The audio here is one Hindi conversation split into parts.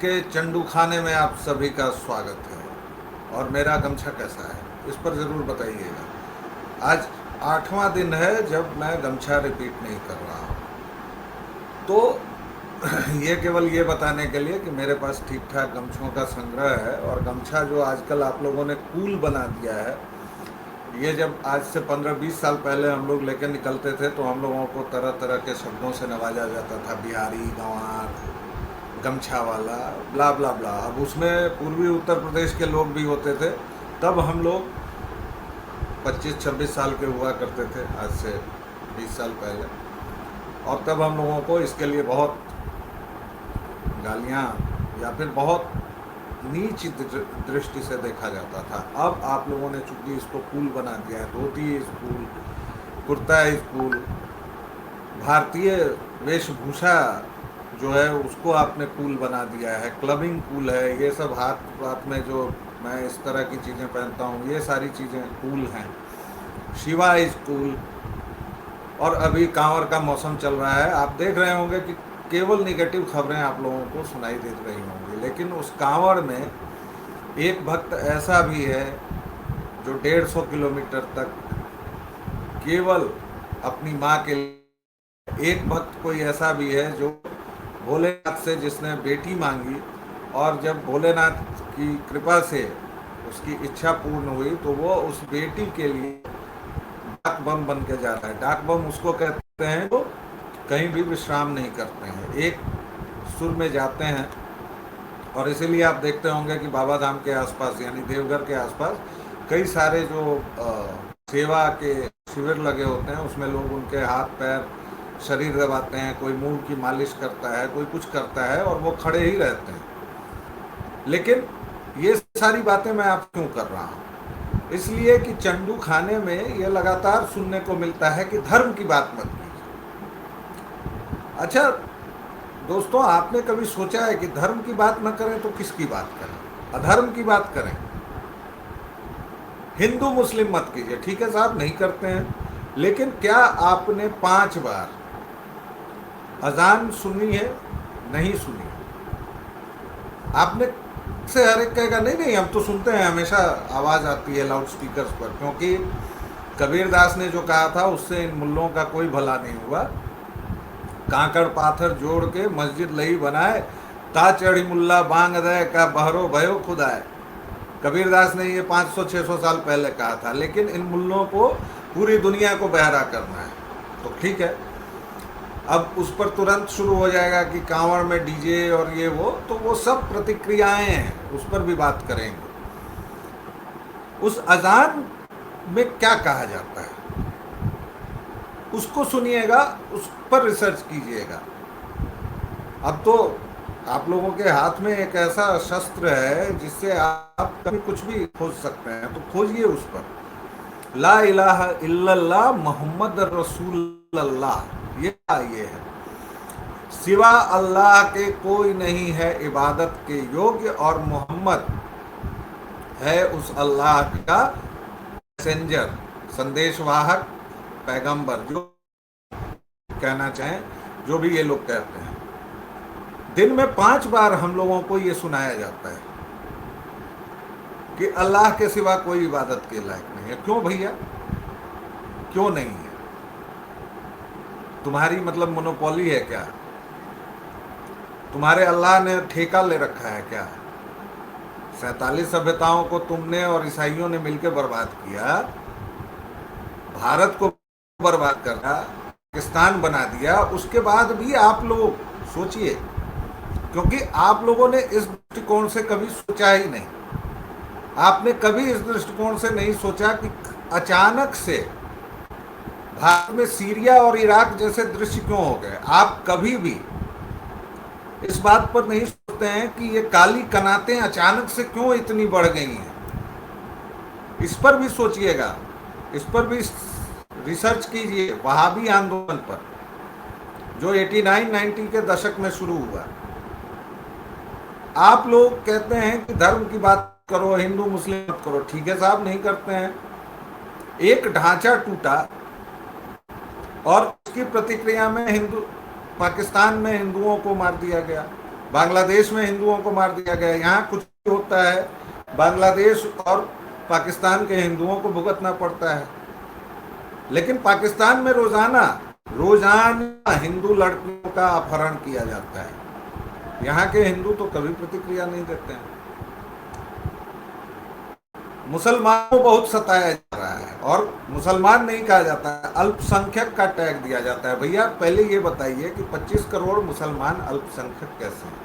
के चंडू खाने में आप सभी का स्वागत है। और मेरा गमछा कैसा है इस पर ज़रूर बताइएगा। आज 8वां दिन है जब मैं गमछा रिपीट नहीं कर रहा हूँ, तो ये केवल ये बताने के लिए कि मेरे पास ठीक ठाक गमछों का संग्रह है। और गमछा जो आजकल आप लोगों ने कूल बना दिया है, ये जब आज से 15-20 साल पहले हम लोग लेकर निकलते थे तो हम लोगों को तरह तरह के शब्दों से नवाजा जाता था, बिहारी, गंवार, गमछा वाला, ब्ला ब्ला ब्ला। अब उसमें पूर्वी उत्तर प्रदेश के लोग भी होते थे। तब हम लोग 25-26 साल के हुआ करते थे, आज से 20 साल पहले। और तब हम लोगों को इसके लिए बहुत गालियाँ या फिर बहुत नीच दृष्टि से देखा जाता था। अब आप लोगों ने चूंकि इसको कूल बना दिया है, धोती स्कूल, कुर्ता स्कूल, भारतीय वेशभूषा जो है उसको आपने कूल बना दिया है, क्लबिंग कूल है, ये सब हाथ हाथ में जो मैं इस तरह की चीज़ें पहनता हूँ ये सारी चीज़ें कूल हैं। Shiva is cool. और अभी कांवर का मौसम चल रहा है, आप देख रहे होंगे कि केवल निगेटिव खबरें आप लोगों को सुनाई दे रही होंगी, लेकिन उस कांवड़ में एक भक्त ऐसा भी है जो 150 किलोमीटर तक केवल अपनी माँ के लिए, एक भक्त कोई ऐसा भी है जो भोलेनाथ से जिसने बेटी मांगी और जब भोलेनाथ की कृपा से उसकी इच्छा पूर्ण हुई तो वो उस बेटी के लिए डाक बम बन के जाता है। डाक बम उसको कहते हैं तो कहीं भी विश्राम नहीं करते हैं, एक सुर में जाते हैं। और इसीलिए आप देखते होंगे कि बाबा धाम के आसपास यानी देवघर के आसपास कई सारे जो सेवा के शिविर लगे होते हैं, उसमें लोग उनके हाथ पैर शरीर दबाते हैं, कोई मुंह की मालिश करता है, कोई कुछ करता है और वो खड़े ही रहते हैं। लेकिन ये सारी बातें मैं आप क्यों कर रहा हूँ? इसलिए कि चंडू खाने में ये लगातार सुनने को मिलता है कि धर्म की बात मत कीजिए। अच्छा दोस्तों, आपने कभी सोचा है कि धर्म की बात न करें तो किसकी बात करें? अधर्म की बात करें। हिंदू मुस्लिम मत कीजिए, ठीक है साहब, नहीं करते हैं। लेकिन क्या आपने 5 बार अजान सुनी है? नहीं सुनी। आपने से हर एक कहेगा नहीं नहीं हम तो सुनते हैं, हमेशा आवाज़ आती है लाउड स्पीकर पर, क्योंकि कबीरदास ने जो कहा था उससे इन मुल्लों का कोई भला नहीं हुआ। कांकड़ पाथर जोड़ के मस्जिद लई बनाए, ता चढ़ी मुल्ला बांग दे का बहरो भयो खुदाए। कबीरदास ने ये 500-600 साल पहले कहा था। लेकिन इन मुल्लों को पूरी दुनिया को बहरा करना है तो ठीक है, अब उस पर तुरंत शुरू हो जाएगा कि कांवड़ में डीजे और ये तो वो सब प्रतिक्रियाएं हैं, उस पर भी बात करेंगे। उस अजान में क्या कहा जाता है उसको सुनिएगा, उस पर रिसर्च कीजिएगा। अब तो आप लोगों के हाथ में एक ऐसा शस्त्र है जिससे आप कभी कुछ भी खोज सकते हैं, तो खोजिए उस पर। ला इलाहा इल्लल्लाह मोहम्मद रसूलुल्लाह, ये है। सिवा अल्लाह के कोई नहीं है इबादत के योग्य और मोहम्मद है उस अल्लाह का मैसेंजर, संदेशवाहक, पैगंबर, जो कहना चाहें, जो भी ये लोग कहते हैं। दिन में 5 बार हम लोगों को ये सुनाया जाता है कि अल्लाह के सिवा कोई इबादत के लायक नहीं है। क्यों भैया, क्यों नहीं है? तुम्हारी मतलब मोनोपोली है क्या? तुम्हारे अल्लाह ने ठेका ले रखा है क्या? 47 सभ्यताओं को तुमने और ईसाइयों ने मिलकर बर्बाद किया, भारत को बर्बाद करा, पाकिस्तान बना दिया। उसके बाद भी आप लोग सोचिए, क्योंकि आप लोगों ने इस दृष्टिकोण से कभी सोचा ही नहीं। आपने कभी इस दृष्टिकोण से नहीं सोचा कि अचानक से भारत में सीरिया और इराक जैसे दृश्य क्यों हो गए। आप कभी भी इस बात पर नहीं सोचते हैं कि ये काली कनातें अचानक से क्यों इतनी बढ़ गई हैं। इस पर भी सोचिएगा, इस पर भी रिसर्च कीजिए। वहाबी आंदोलन पर जो 89-90 के दशक में शुरू हुआ, आप लोग कहते हैं कि धर्म की बात करो, हिंदू मुस्लिम मत करो, ठीक है साहब, नहीं करते हैं। एक ढांचा टूटा और उसकी प्रतिक्रिया में पाकिस्तान में हिंदुओं को मार दिया गया, बांग्लादेश में हिंदुओं को मार दिया गया। यहाँ कुछ भी होता है बांग्लादेश और पाकिस्तान के हिंदुओं को भुगतना पड़ता है। लेकिन पाकिस्तान में रोजाना रोजाना हिंदू लड़कियों का अपहरण किया जाता है। यहाँ के हिंदू तो कभी प्रतिक्रिया नहीं देते हैं। मुसलमानों को बहुत सताया जा रहा है, और मुसलमान नहीं कहा जाता है, अल्पसंख्यक का टैग दिया जाता है। भैया पहले ये बताइए कि 25 करोड़ मुसलमान अल्पसंख्यक कैसे हैं?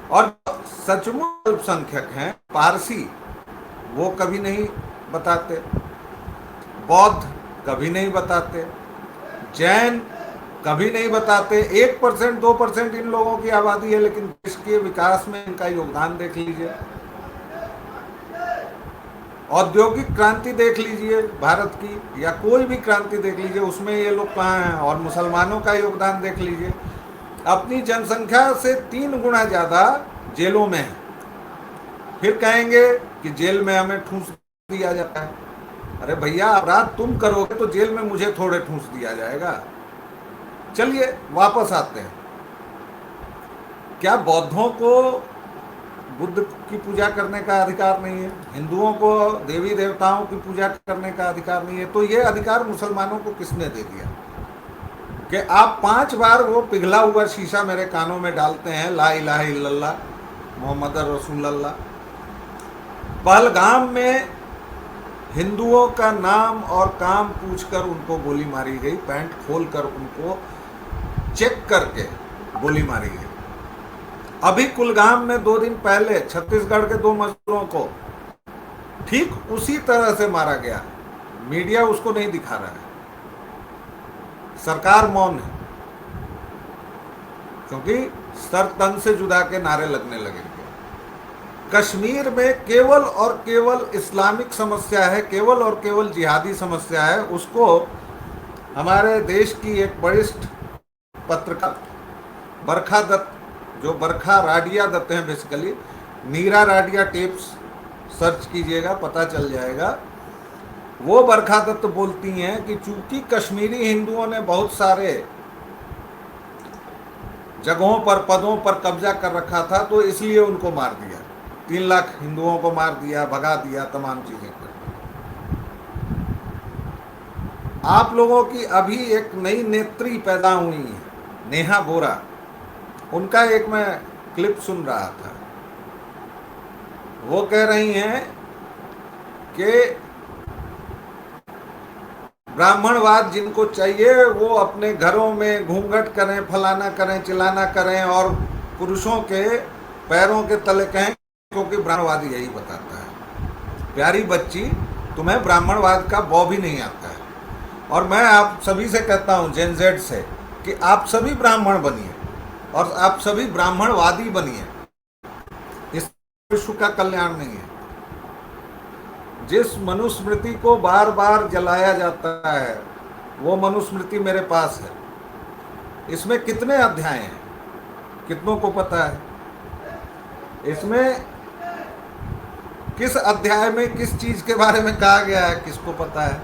और सचमुच अल्पसंख्यक हैं पारसी, वो कभी नहीं बताते, बौद्ध कभी नहीं बताते, जैन कभी नहीं बताते। 1% 2% इन लोगों की आबादी है, लेकिन देश के विकास में इनका योगदान देख लीजिए। औद्योगिक क्रांति देख लीजिए भारत की, या कोई भी क्रांति देख लीजिए, उसमें ये लोग कहाँ हैं? और मुसलमानों का योगदान देख लीजिए, अपनी जनसंख्या से 3 गुना ज़्यादा जेलों में है। फिर कहेंगे कि जेल में हमें ठूंस दिया जाता है। अरे भैया, अपराध तुम करोगे तो जेल में मुझे थोड़े ठूंस दिया जाएगा। चलिए वापस आते हैं। क्या बौद्धों को बुद्ध की पूजा करने का अधिकार नहीं है? हिंदुओं को देवी देवताओं की पूजा करने का अधिकार नहीं है? तो ये अधिकार मुसलमानों को किसने दे दिया कि आप 5 बार वो पिघला हुआ शीशा मेरे कानों में डालते हैं, ला इलाहा इल्लल्लाह मोहम्मद रसूलुल्लाह। पहलगाम में हिंदुओं का नाम और काम पूछकर उनको गोली मारी गई, पैंट खोलकर उनको चेक करके गोली मारी गई। अभी कुलगाम में 2 दिन पहले छत्तीसगढ़ के 2 मजदूरों को ठीक उसी तरह से मारा गया। मीडिया उसको नहीं दिखा रहा है, सरकार मौन है, क्योंकि सर तन से जुदा के नारे लगने लगेंगे। कश्मीर में केवल और केवल इस्लामिक समस्या है, केवल और केवल जिहादी समस्या है। उसको हमारे देश की एक वरिष्ठ पत्रकार बरखा दत्त, जो बरखा राडिया दत्त हैं बेसिकली, नीरा राडिया टेप्स सर्च कीजिएगा पता चल जाएगा। वो बरखा दत्त बोलती हैं कि चूंकि कश्मीरी हिंदुओं ने बहुत सारे जगहों पर, पदों पर कब्जा कर रखा था, तो इसलिए उनको मार दिया। 3 लाख हिंदुओं को मार दिया, भगा दिया, तमाम चीजें कर। आप लोगों की अभी एक नई नेत्री पैदा हुई है, नेहा बोरा, उनका एक मैं क्लिप सुन रहा था। वो कह रही हैं कि ब्राह्मणवाद जिनको चाहिए वो अपने घरों में घूंघट करें, फलाना करें, चिलाना करें, और पुरुषों के पैरों के तले कहें, क्योंकि ब्राह्मणवाद यही बताता है। प्यारी बच्ची, तुम्हें ब्राह्मणवाद का बौ भी नहीं आता है। और मैं आप सभी से कहता हूं, जेन जेड से, कि आप सभी ब्राह्मण बनिए और आप सभी ब्राह्मणवादी बनिए। इस विश्व का कल्याण नहीं है। जिस मनुस्मृति को बार बार जलाया जाता है, वो मनुस्मृति मेरे पास है। इसमें कितने अध्याय हैं, कितनों को पता है? इसमें किस अध्याय में किस चीज के बारे में कहा गया है, किसको पता है?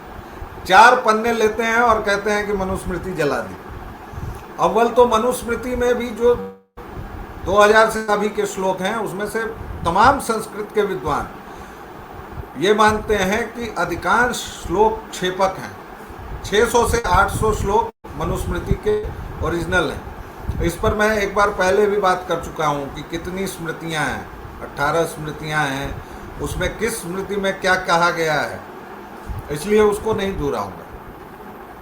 4 पन्ने लेते हैं और कहते हैं कि मनुस्मृति जला दी। अव्वल तो मनुस्मृति में भी जो 2000 से अभी के श्लोक हैं, उसमें से तमाम संस्कृत के विद्वान ये मानते हैं कि अधिकांश श्लोक क्षेपक हैं। 600 से 800 श्लोक मनुस्मृति के ओरिजिनल हैं। इस पर मैं एक बार पहले भी बात कर चुका हूँ कि कितनी स्मृतियाँ हैं, 18 स्मृतियाँ हैं, उसमें किस स्मृति में क्या कहा गया है, इसलिए उसको नहीं दोहराऊंगा।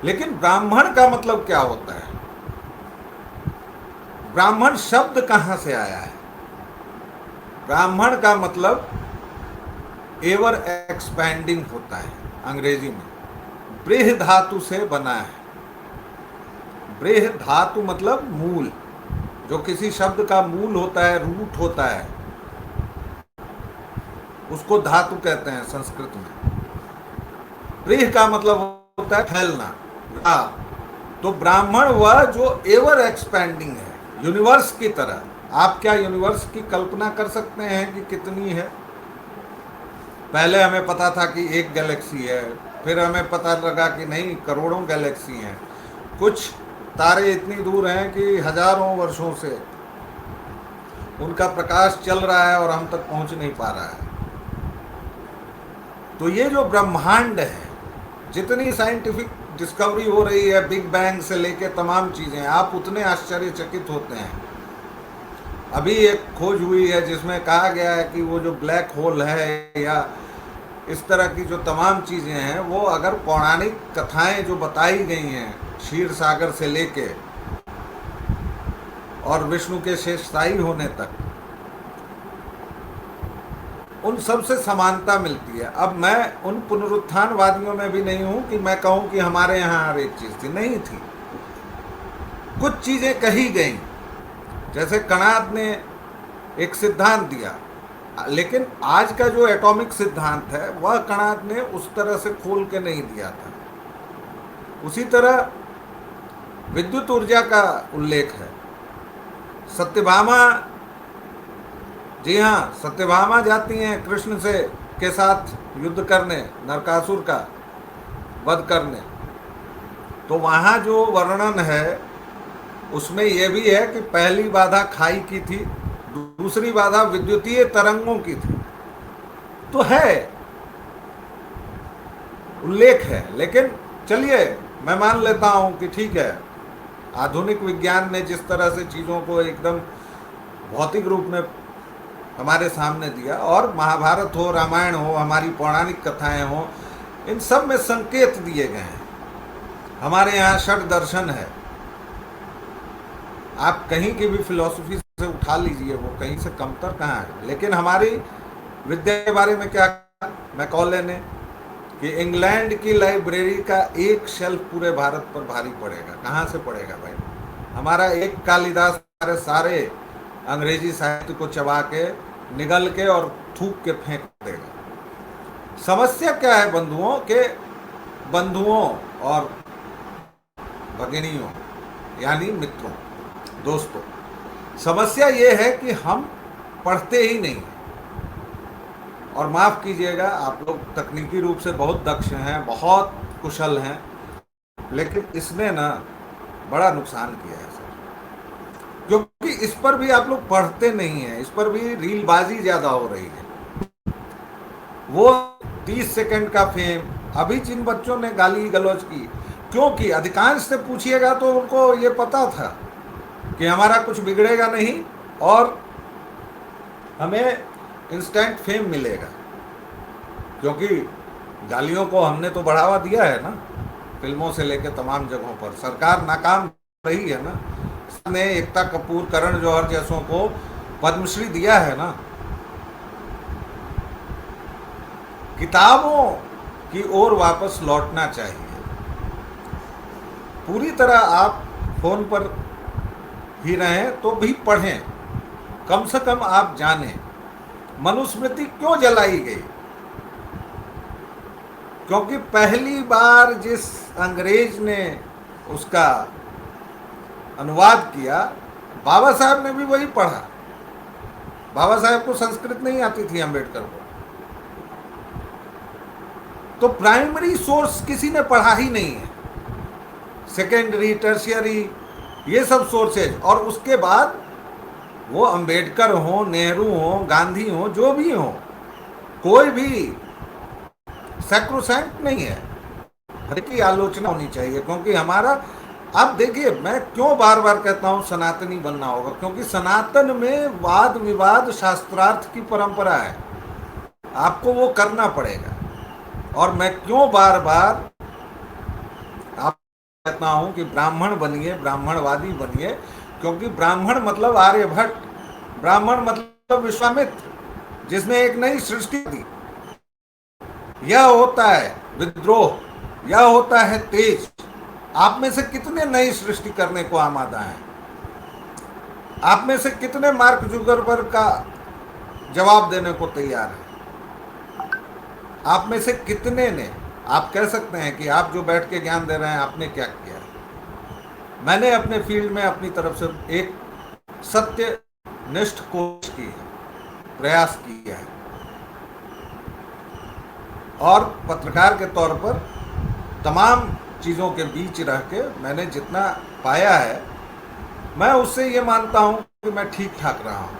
लेकिन ब्राह्मण का मतलब क्या होता है? ब्राह्मण शब्द कहाँ से आया है? ब्राह्मण का मतलब एवर एक्सपैंडिंग होता है। अंग्रेजी में ब्रीह धातु से बना है। ब्रीह धातु मतलब मूल, जो किसी शब्द का मूल होता है, रूट होता है, उसको धातु कहते हैं संस्कृत में। ब्रीह का मतलब होता है फैलना। तो ब्राह्मण वह जो एवर एक्सपैंडिंग है, यूनिवर्स की तरह। आप क्या यूनिवर्स की कल्पना कर सकते हैं कि कितनी है? पहले हमें पता था कि एक गैलेक्सी है, फिर हमें पता लगा कि नहीं, करोड़ों गैलेक्सी हैं। कुछ तारे इतनी दूर हैं कि हजारों वर्षों से उनका प्रकाश चल रहा है और हम तक पहुंच नहीं पा रहा है। तो ये जो ब्रह्मांड है, जितनी साइंटिफिक डिस्कवरी हो रही है, बिग बैंग से लेके तमाम चीज़ें, आप उतने आश्चर्यचकित होते हैं। अभी एक खोज हुई है जिसमें कहा गया है कि वो जो ब्लैक होल है या इस तरह की जो तमाम चीज़ें हैं, वो अगर पौराणिक कथाएं जो बताई गई हैं क्षीर सागर से लेके और विष्णु के शेषशायी होने तक, उन सब से समानता मिलती है। अब मैं उन पुनरुत्थानवादियों में भी नहीं हूं कि मैं कहूं कि हमारे यहाँ हर एक चीज़ थी, नहीं थी। कुछ चीज़ें कही गई, जैसे कणाद ने एक सिद्धांत दिया, लेकिन आज का जो एटॉमिक सिद्धांत है वह कणाद ने उस तरह से खोल के नहीं दिया था। उसी तरह विद्युत ऊर्जा का उल्लेख है। सत्यभामा, जी हाँ, सत्यभामा जाती हैं कृष्ण से के साथ युद्ध करने, नरकासुर का वध करने, तो वहाँ जो वर्णन है उसमें यह भी है कि पहली बाधा खाई की थी, दूसरी बाधा विद्युतीय तरंगों की थी। तो है, उल्लेख है। लेकिन चलिए मैं मान लेता हूं कि ठीक है, आधुनिक विज्ञान ने जिस तरह से चीज़ों को एकदम भौतिक रूप में हमारे सामने दिया, और महाभारत हो, रामायण हो, हमारी पौराणिक कथाएं हो, इन सब में संकेत दिए गए हैं। हमारे यहाँ षट दर्शन है, आप कहीं की भी फिलॉसफी से उठा लीजिए, वो कहीं से कमतर कहाँ है। लेकिन हमारी विद्या के बारे में क्या, मैं कॉल लेने कि इंग्लैंड की लाइब्रेरी का एक शेल्फ पूरे भारत पर भारी पड़ेगा। कहाँ से पड़ेगा भाई? हमारा एक कालिदास सारे अंग्रेजी साहित्य को चबा के, निगल के और थूक के फेंक देगा। समस्या क्या है बंधुओं के, बंधुओं और भगिनियों यानी मित्रों, दोस्तों, समस्या ये है कि हम पढ़ते ही नहीं। और माफ़ कीजिएगा, आप लोग तकनीकी रूप से बहुत दक्ष हैं, बहुत कुशल हैं, लेकिन इसने ना बड़ा नुकसान किया है सर, क्योंकि इस पर भी आप लोग पढ़ते नहीं हैं। इस पर भी रीलबाजी ज़्यादा हो रही है। वो 30 सेकंड का फेम, अभी जिन बच्चों ने गाली गलौज की, क्योंकि अधिकांश से पूछिएगा तो उनको ये पता था कि हमारा कुछ बिगड़ेगा नहीं और हमें इंस्टेंट फेम मिलेगा, क्योंकि गालियों को हमने तो बढ़ावा दिया है ना, फिल्मों से लेकर तमाम जगहों पर। सरकार नाकाम रही है ना, ने एकता कपूर, करण जौहर जैसों को पद्मश्री दिया है ना। किताबों की ओर वापस लौटना चाहिए। पूरी तरह आप फोन पर ही रहें तो भी पढ़ें, कम से कम आप जानें मनुस्मृति क्यों जलाई गई। क्योंकि पहली बार जिस अंग्रेज ने उसका अनुवाद किया, बाबा साहब ने भी वही पढ़ा। बाबा साहब को संस्कृत नहीं आती थी, अम्बेडकर को। तो प्राइमरी सोर्स किसी ने पढ़ा ही नहीं है, सेकेंडरी, टर्शियरी, ये सब सोर्सेज। और उसके बाद वो अम्बेडकर हो, नेहरू हो, गांधी हो, जो भी हो, कोई भी सैक्रोसैंक्ट नहीं है। हर की आलोचना होनी चाहिए, क्योंकि हमारा, आप देखिए, मैं क्यों बार बार कहता हूं सनातनी बनना होगा, क्योंकि सनातन में वाद विवाद शास्त्रार्थ की परंपरा है, आपको वो करना पड़ेगा। और मैं क्यों बार बार आप कहता हूं कि ब्राह्मण बनिए, ब्राह्मणवादी बनिए, क्योंकि ब्राह्मण मतलब आर्यभट्ट, ब्राह्मण मतलब विश्वामित्र, जिसने एक नई सृष्टि दी। यह होता है विद्रोह, यह होता है तेज। आप में से कितने नई सृष्टि करने को आमादा हैं? आप में से कितने मार्क जुकरबर्ग का जवाब देने को तैयार हैं? आप में से कितने ने, आप कह सकते हैं कि आप जो बैठ के ज्ञान दे रहे हैं, आपने क्या किया? मैंने अपने फील्ड में अपनी तरफ से एक सत्यनिष्ठ कोशिश की है, प्रयास किया है, और पत्रकार के तौर पर तमाम चीज़ों के बीच रह के मैंने जितना पाया है, मैं उससे ये मानता हूँ कि मैं ठीक ठाक रहा हूँ।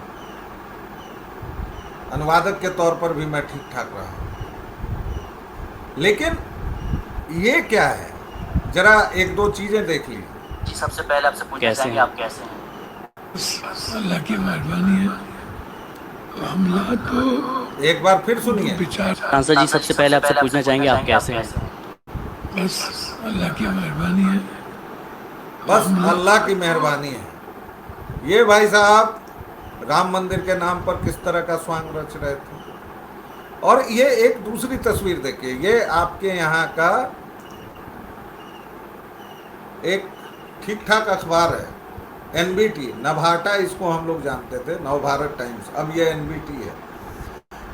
अनुवादक के तौर पर भी मैं ठीक ठाक रहा हूँ। लेकिन ये क्या है, जरा एक दो चीजें देख लीजिए। जी सबसे पहले आपसे पूछना चाहेंगे आप कैसे हैं? अल्लाह की मेहरबानी है। हमला तो एक बार फिर सुनिए। सांसद जी सबसे पहले आपसे पूछना चाहेंगे आप कैसे हैं? बस अल्लाह की मेहरबानी है। बस अल्लाह की मेहरबानी है। ये भाई साहब राम मंदिर के नाम पर किस तरह का स्वांग रच रहे थे। और ये एक दूसरी तस्वीर देखिए, ये आपके यहाँ का एक ठीक ठाक अखबार है, एनबीटी, नभाटा इसको हम लोग जानते थे, नवभारत टाइम्स, अब ये एनबीटी है।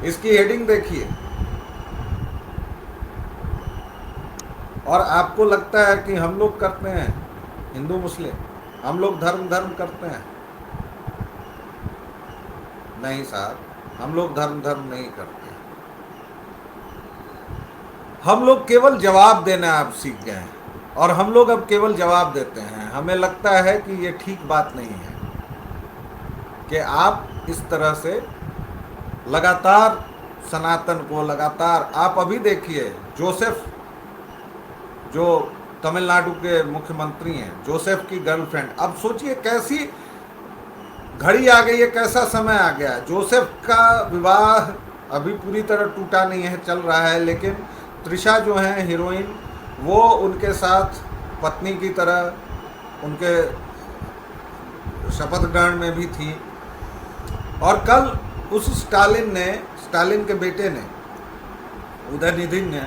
इसकी हेडिंग देखिए, और आपको लगता है कि हम लोग करते हैं हिंदू मुस्लिम, हम लोग धर्म करते हैं। नहीं साहब, हम लोग धर्म नहीं करते। हम लोग केवल जवाब देना आप सीख गए हैं, और हम लोग अब केवल जवाब देते हैं। हमें लगता है कि ये ठीक बात नहीं है कि आप इस तरह से लगातार सनातन को लगातार, आप अभी देखिए जोसेफ जो तमिलनाडु के मुख्यमंत्री हैं, जोसेफ की गर्लफ्रेंड, अब सोचिए कैसी घड़ी आ गई है, कैसा समय आ गया है। जोसेफ का विवाह अभी पूरी तरह टूटा नहीं है, चल रहा है, लेकिन त्रिशा जो है हीरोइन, वो उनके साथ पत्नी की तरह उनके शपथ ग्रहण में भी थी। और कल उस स्टालिन के बेटे ने, उदयनिधि ने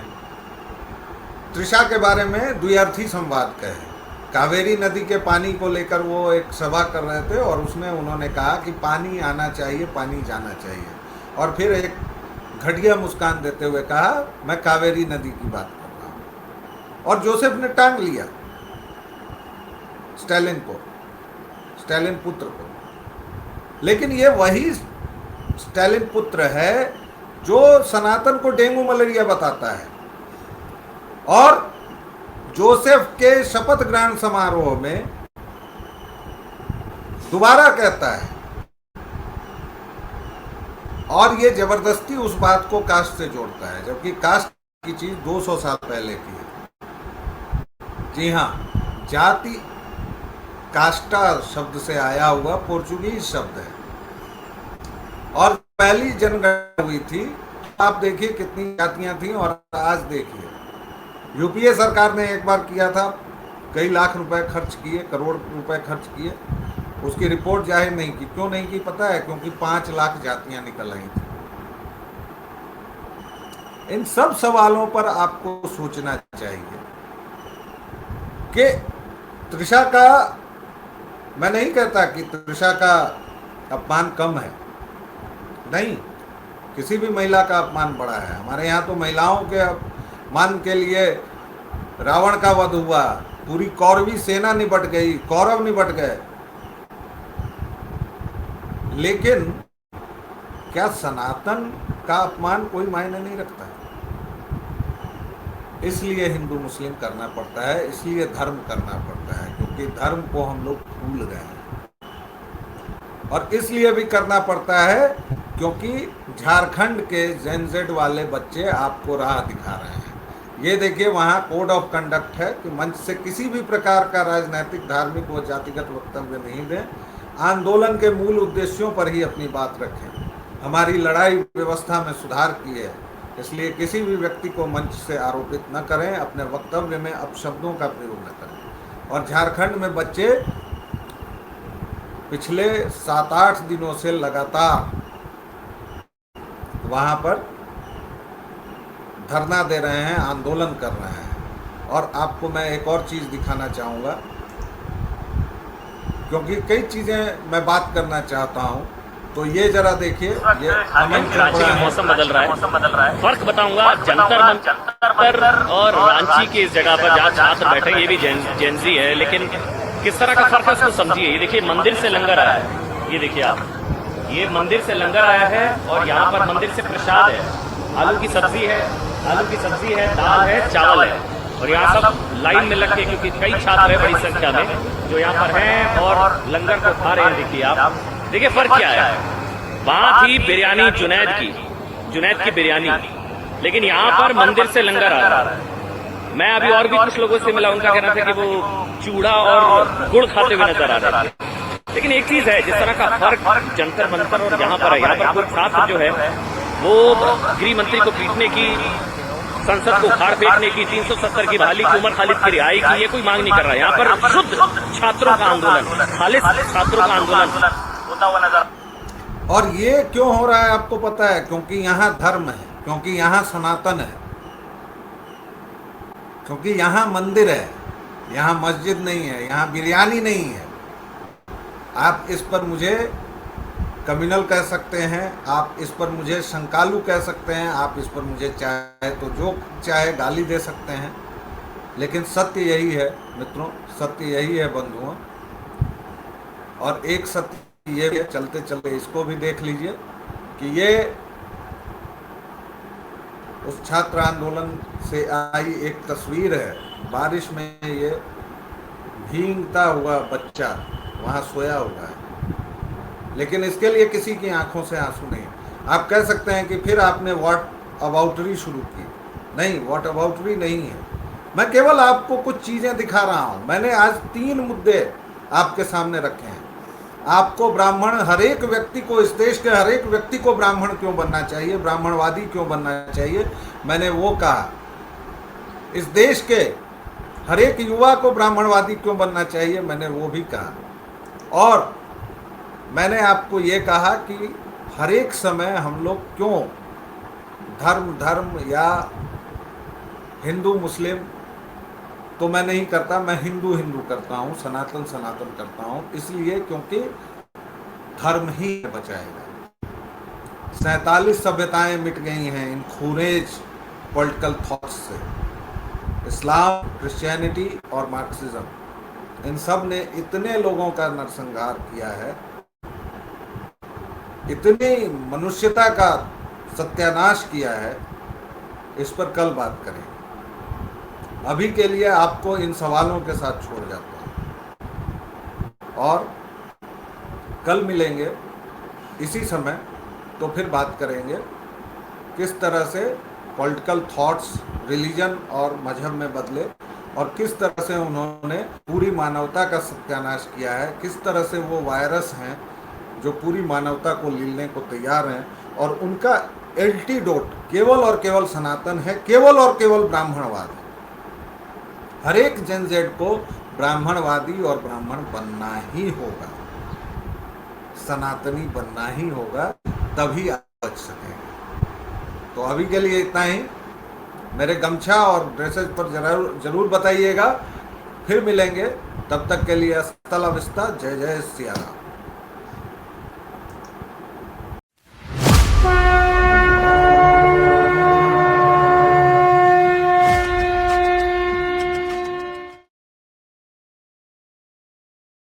त्रिशा के बारे में द्विअर्थी संवाद कहे। कावेरी नदी के पानी को लेकर वो एक सभा कर रहे थे, और उसमें उन्होंने कहा कि पानी आना चाहिए, पानी जाना चाहिए, और फिर एक घटिया मुस्कान देते हुए कहा मैं कावेरी नदी की बात कर रहा हूँ। और जोसेफ ने टांग लिया स्टालिन को, स्टालिन पुत्र को। लेकिन ये वही स्टालिन पुत्र है जो सनातन को डेंगू मलेरिया बताता है, और जोसेफ के शपथ ग्रहण समारोह में दोबारा कहता है, और ये जबरदस्ती उस बात को कास्ट से जोड़ता है, जबकि कास्ट की चीज 200 साल पहले की है। जी हाँ, जाति कास्टा शब्द से आया हुआ पोर्चुगीज शब्द है, और पहली जनगणना हुई थी, आप देखिए कितनी जातियां थी, और आज देखिए यूपीए सरकार ने एक बार किया था, कई लाख रुपए खर्च किए, करोड़ रुपए खर्च किए, उसकी रिपोर्ट जाहिर नहीं की। क्यों नहीं की पता है? क्योंकि 5 लाख जातियां निकल आई थी। इन सब सवालों पर आपको सोचना चाहिए कि त्रिशा का, मैं नहीं कहता कि त्रिशा का अपमान कम है, नहीं, किसी भी महिला का अपमान बड़ा है। हमारे यहाँ तो महिलाओं के अपमान के लिए रावण का वध हुआ, पूरी कौरवी सेना निपट गई, कौरव निपट गए। लेकिन क्या सनातन का अपमान कोई मायने नहीं रखता है? इसलिए हिंदू मुस्लिम करना पड़ता है, इसलिए धर्म करना पड़ता है, क्योंकि धर्म को हम लोग भूल गए हैं। और इसलिए भी करना पड़ता है क्योंकि झारखंड के जेनजेड वाले बच्चे आपको राह दिखा रहे हैं। ये देखिए, वहाँ कोड ऑफ कंडक्ट है कि मंच से किसी भी प्रकार का राजनैतिक, धार्मिक व जातिगत वक्तव्य नहीं दें, आंदोलन के मूल उद्देश्यों पर ही अपनी बात रखें। हमारी लड़ाई व्यवस्था में सुधार की है, इसलिए किसी भी व्यक्ति को मंच से आरोपित न करें, अपने वक्तव्य में अपशब्दों का प्रयोग न करें। और झारखंड में बच्चे पिछले 7-8 दिनों से लगातार वहाँ पर धरना दे रहे हैं, आंदोलन कर रहे हैं। और आपको मैं एक और चीज़ दिखाना चाहूँगा, क्योंकि कई चीज़ें मैं बात करना चाहता हूँ, तो ये जरा देखिए, ये रांची में मौसम बदल रहा है। फर्क बताऊंगा जंतर मंतर और रांची की इस जगह पर जहाँ छात्र बैठे, ये भी जेंजी है, लेकिन किस तरह का फर्क है उसको समझिए। ये देखिए, मंदिर से लंगर आया है, ये देखिए आप, ये मंदिर से लंगर आया है, और यहाँ पर मंदिर से प्रसाद है, आलू की सब्जी है, दाल है, चावल है, और यहाँ सब लाइन में लग के, क्योंकि कई छात्र हैं बड़ी संख्या में जो यहाँ पर हैं और लंगर को खा रहे हैं। देखिए आप, देखिए फर्क क्या है। वहां थी बिरयानी जुनैद की बिरयानी, लेकिन यहाँ पर मंदिर से लंगर आ रहा है। मैं अभी और भी कुछ लोगों से मिला, उनका कहना था कि वो चूड़ा और गुड़ खाते हुए नजर आ रहे थे। लेकिन एक चीज है, जिस तरह का फर्क जंतर मंतर और यहाँ पर है, यहाँ पर कोई छात्र जो है वो गृह मंत्री को पीटने की, संसद को उखाड़ फेंकने की, 370 की बहाली की, उमर खालिद की रिहाई की, ये कोई मांग नहीं कर रहा है। यहाँ पर शुद्ध छात्रों का आंदोलन, खालिद छात्रों का आंदोलन होता हुआ नजर। और ये क्यों हो रहा है आपको पता है? क्योंकि यहाँ धर्म है, क्योंकि यहाँ सनातन है, क्योंकि यहाँ मंदिर है, यहाँ मस्जिद नहीं है, यहाँ बिरयानी नहीं है। आप इस पर मुझे कम्युनल कह सकते हैं, आप इस पर मुझे शंकालू कह सकते हैं, आप इस पर मुझे चाहे तो जो चाहे गाली दे सकते हैं, लेकिन सत्य यही है मित्रों, सत्य यही है बंधुओं। और एक सत्य ये भी है, चलते चलते इसको भी देख लीजिए कि ये उस छात्र आंदोलन से आई एक तस्वीर है। बारिश में ये भीगता हुआ बच्चा वहाँ सोया हुआ है, लेकिन इसके लिए किसी की आंखों से आंसू नहीं। आप कह सकते हैं कि फिर आपने व्हाट अबाउटरी शुरू की। नहीं, व्हाट अबाउटरी नहीं है। मैं केवल आपको कुछ चीज़ें दिखा रहा हूँ। मैंने आज 3 मुद्दे आपके सामने रखे हैं। आपको ब्राह्मण, हर एक व्यक्ति को, इस देश के हर एक व्यक्ति को ब्राह्मण क्यों बनना चाहिए, ब्राह्मणवादी क्यों बनना चाहिए, मैंने वो कहा। इस देश के हर एक युवा को ब्राह्मणवादी क्यों बनना चाहिए, मैंने वो भी कहा। और मैंने आपको ये कहा कि हर एक समय हम लोग क्यों धर्म या हिंदू मुस्लिम तो मैं नहीं करता, मैं हिंदू करता हूँ, सनातन करता हूँ, इसलिए क्योंकि धर्म ही बचाएगा। 47 सभ्यताएं मिट गई हैं इन खूरेज पॉलिटिकल थॉट्स से। इस्लाम, क्रिश्चियनिटी और मार्क्सिज्म, इन सब ने इतने लोगों का नरसंहार किया है, इतनी मनुष्यता का सत्यानाश किया है। इस पर कल बात करें। अभी के लिए आपको इन सवालों के साथ छोड़ जाता हूँ और कल मिलेंगे इसी समय, तो फिर बात करेंगे किस तरह से पॉलिटिकल थॉट्स रिलीजन और मजहब में बदले और किस तरह से उन्होंने पूरी मानवता का सत्यानाश किया है, किस तरह से वो वायरस हैं जो पूरी मानवता को लीलने को तैयार हैं, और उनका एंटीडोट केवल और केवल सनातन है, केवल और केवल ब्राह्मणवाद है। हर एक जन जेड को ब्राह्मणवादी और ब्राह्मण बनना ही होगा, सनातनी बनना ही होगा, तभी आप बच सकेंगे। तो अभी के लिए इतना ही। मेरे गमछा और ड्रेसेज पर जरूर बताइएगा। फिर मिलेंगे, तब तक के लिए अस्सलाम वालेकुम, जय जय सिया राम।